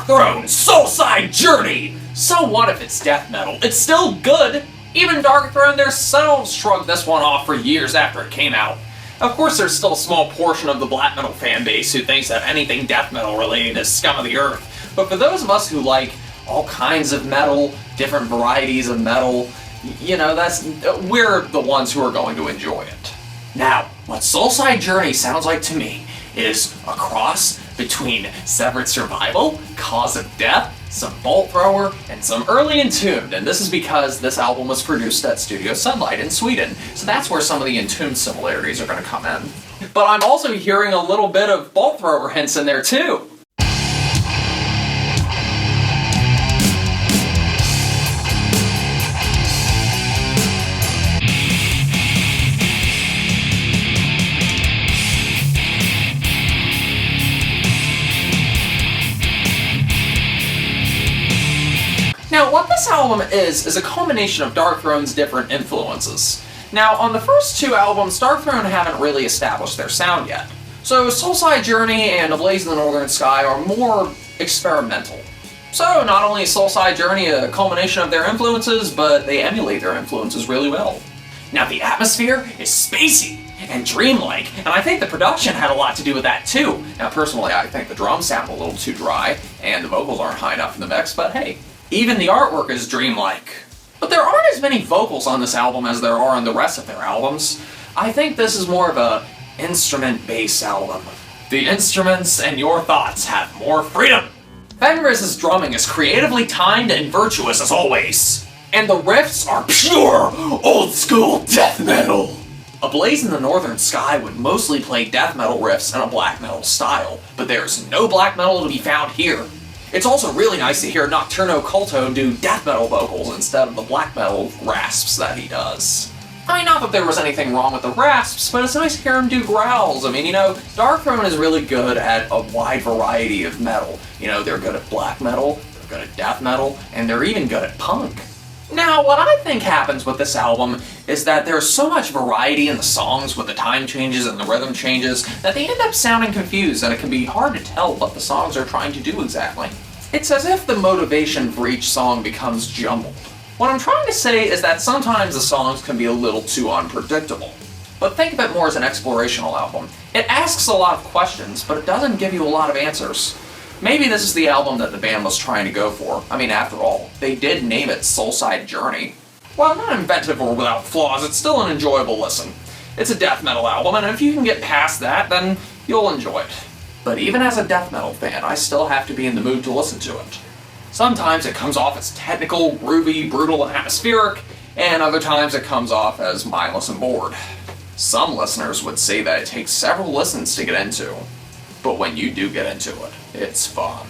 Darkthrone, Soulside Journey! So what if it's death metal? It's still good! Even Darkthrone themselves shrugged this one off for years after it came out. Of course, there's still a small portion of the black metal fanbase who thinks that anything death metal related is scum of the earth. But for those of us who like all kinds of metal, different varieties of metal, you know, we're the ones who are going to enjoy it. Now, what Soulside Journey sounds like to me is a cross between Severed Survival, Cause of Death, some Bolt Thrower, and some early Entombed, and this is because this album was produced at Studio Sunlight in Sweden, so that's where some of the Entombed similarities are going to come in. But I'm also hearing a little bit of Bolt Thrower hints in there too. Now, what this album is a combination of Darkthrone's different influences. Now, on the first two albums, Darkthrone haven't really established their sound yet. So, Soulside Journey and A Blaze in the Northern Sky are more experimental. So, not only is Soulside Journey a culmination of their influences, but they emulate their influences really well. Now, the atmosphere is spacey and dreamlike, and I think the production had a lot to do with that too. Now, personally, I think the drums sound a little too dry, and the vocals aren't high enough in the mix, but hey. Even the artwork is dreamlike. But there aren't as many vocals on this album as there are on the rest of their albums. I think this is more of a instrument-based album. The instruments and your thoughts have more freedom. Fenris's drumming is creatively timed and virtuous as always. And the riffs are pure, old-school death metal. A Blaze in the Northern Sky would mostly play death metal riffs in a black metal style, but there's no black metal to be found here. It's also really nice to hear Nocturno Culto do death metal vocals instead of the black metal rasps that he does. I mean, not that there was anything wrong with the rasps, but it's nice to hear him do growls. I mean, you know, Darkthrone is really good at a wide variety of metal. You know, they're good at black metal, they're good at death metal, and they're even good at punk. Now, what I think happens with this album is that there's so much variety in the songs with the time changes and the rhythm changes that they end up sounding confused and it can be hard to tell what the songs are trying to do exactly. It's as if the motivation for each song becomes jumbled. What I'm trying to say is that sometimes the songs can be a little too unpredictable. But think of it more as an explorational album. It asks a lot of questions, but it doesn't give you a lot of answers. Maybe this is the album that the band was trying to go for. I mean, after all, they did name it Soulside Journey. While not inventive or without flaws, it's still an enjoyable listen. It's a death metal album, and if you can get past that, then you'll enjoy it. But even as a death metal fan, I still have to be in the mood to listen to it. Sometimes it comes off as technical, groovy, brutal, and atmospheric, and other times it comes off as mindless and bored. Some listeners would say that it takes several listens to get into. But when you do get into it, it's fun.